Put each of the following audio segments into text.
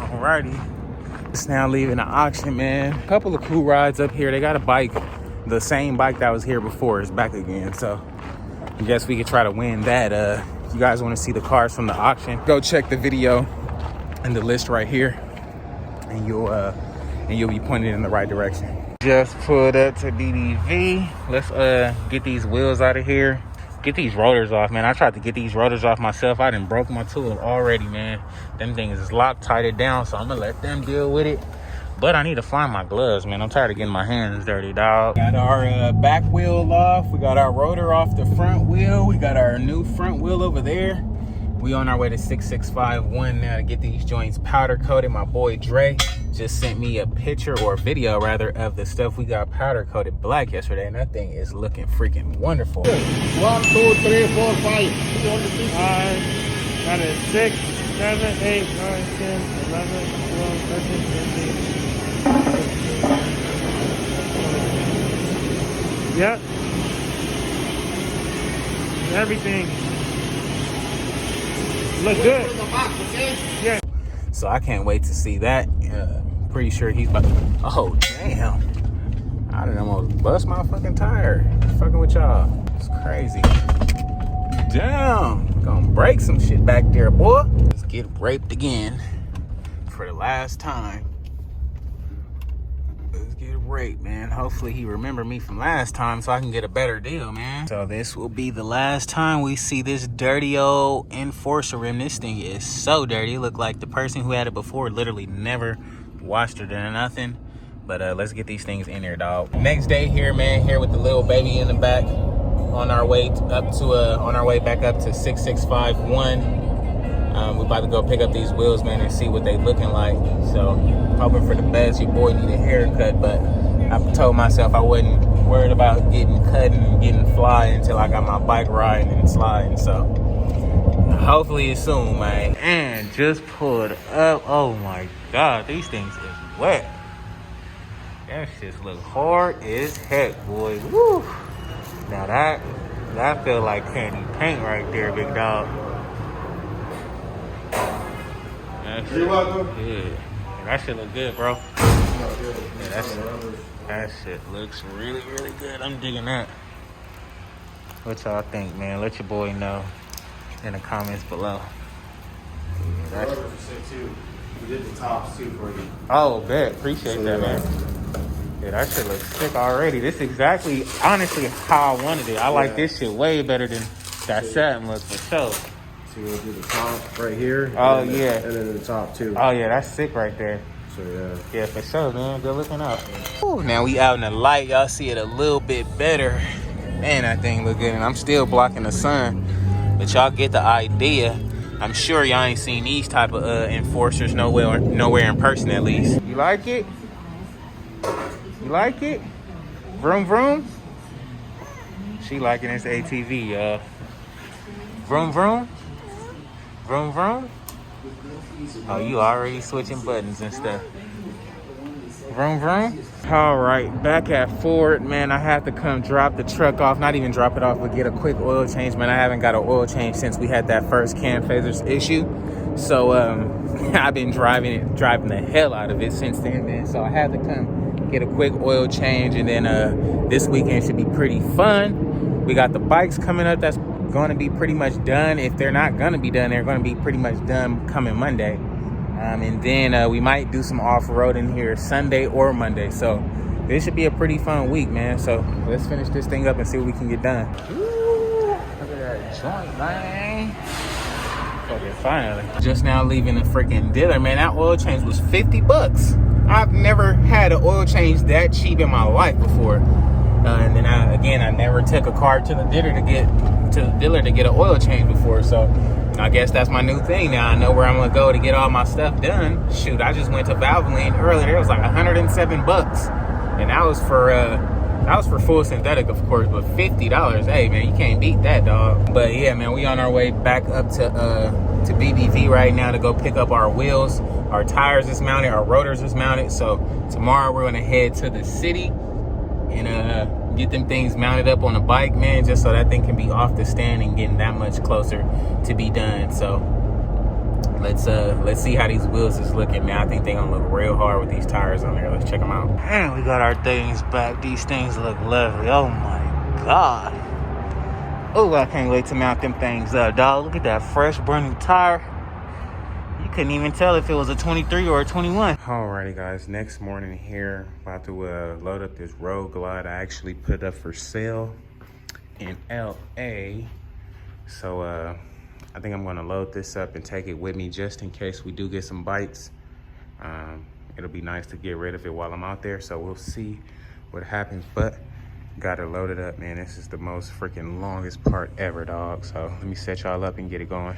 Alrighty, it's now leaving the auction, man. A couple of cool rides up here. They got a bike, the same bike that was here before is back again, so I guess we could try to win that. If you guys want to see the cars from the auction, go check the video and the list right here, and you'll be pointed in the right direction. Just pulled up to BBV. Let's get these wheels out of here. Get these rotors off, man. I tried to get these rotors off myself. I done broke my tool already, man. Them things is Loctited down, so I'm gonna let them deal with it. But I need to find my gloves, man. I'm tired of getting my hands dirty, dog. Got our back wheel off. We got our rotor off the front wheel. We got our new front wheel over there. We on our way to 6651 now to get these joints powder coated. My boy Dre just sent me a picture, or a video rather, of the stuff we got powder coated black yesterday, and that thing is looking freaking wonderful. 1, 2, 3, 4, 5. That is 6, 7, 8, 9, 10, 11, 12, 13, 14. Yep. Everything. Look good. Yeah. So I can't wait to see that. Pretty sure he's about to... Oh, damn. I done almost bust my fucking tire. Fucking with y'all. It's crazy. Damn. Gonna break some shit back there, boy. Let's get raped again. For the last time. Let's get raped, man. Hopefully he remember me from last time so I can get a better deal, man. So this will be the last time we see this dirty old Enforcer rim. This thing is so dirty. It looked like the person who had it before literally never washed it or nothing. But let's get these things in there, dog. Next day here, man, here with the little baby in the back, on our way up to back up to 6651. We're about to go pick up these wheels, man, and see what they looking like. So hoping for the best. Your boy need a haircut, but I told myself I wasn't worried about getting cut and getting fly until I got my bike riding and sliding. So hopefully it's soon, man. And just pulled up. Oh my God, these things is wet. That shit look hard as heck, boy. Woo! Now that feel like candy paint right there, big dog. You're welcome. Yeah, that shit look good, bro. Yeah, that shit looks really, really good. I'm digging that. What y'all think, man? Let your boy know in the comments below. Yeah, that's too. We did the tops too for you. Oh, bet. Appreciate that, man. Yeah, that shit looks sick already. This is exactly, honestly, how I wanted it. I like this shit way better than that satin look for sure. So you'll do the top right here. Oh, yeah. And then the top too. Oh, yeah, that's sick right there. So, yeah. Yeah, for sure, man. Good looking out. Ooh, now we out in the light. Y'all see it a little bit better. Man, that thing look good. And I'm still blocking the sun. But y'all get the idea. I'm sure y'all ain't seen these type of Enforcers nowhere in person, at least. You like it? You like it? Vroom, vroom? She liking this ATV, y'all. Vroom, vroom? Vroom, vroom? Oh, you already switching buttons and stuff. Vroom, vroom? All right, back at Ford, man. I have to come drop the truck off. Not even drop it off, but get a quick oil change, man. I haven't got an oil change since we had that first cam phasers issue. So I've been driving the hell out of it since then, man. So I had to come get a quick oil change, and then this weekend should be pretty fun. We got the bikes coming up that's going to be pretty much done. If they're not going to be done, they're going to be pretty much done coming Monday. And then we might do some off-roading here Sunday or Monday. So this should be a pretty fun week, man. So let's finish this thing up and see what we can get done. Ooh, look at that joint, man. Okay, finally. Just now leaving the freaking dealer, man. That oil change was $50. I've never had an oil change that cheap in my life before. And then I never took a car to the dealer to get an oil change before. So I guess that's my new thing now. I know where I'm gonna go to get all my stuff done. Shoot, I just went to Valvoline earlier. It was like $107, and that was for full synthetic, of course. But $50, hey man, you can't beat that, dog. But yeah, man, we on our way back up to BBV right now to go pick up our wheels. Our tires is mounted, our rotors is mounted. So tomorrow we're gonna head to the city and get them things mounted up on a bike, man, just so that thing can be off the stand and getting that much closer to be done. So Let's see how these wheels is looking, man. I think they gonna look real hard with these tires on there. Let's check them out. And we got our things back. These things look lovely. Oh my God. Oh, I can't wait to mount them things up, dog. Look at that fresh, brand new tire. You couldn't even tell if it was a 23 or a 21. Alrighty, guys. Next morning here, about to load up this Road Glide. I actually put it up for sale in LA. So I think I'm gonna load this up and take it with me just in case we do get some bites. It'll be nice to get rid of it while I'm out there. So we'll see what happens, but got it loaded up, man. This is the most freaking longest part ever, dog. So let me set y'all up and get it going.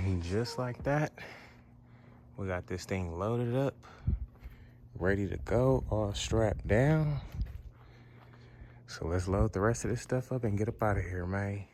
And just like that, we got this thing loaded up, ready to go, all strapped down. So let's load the rest of this stuff up and get up out of here, man.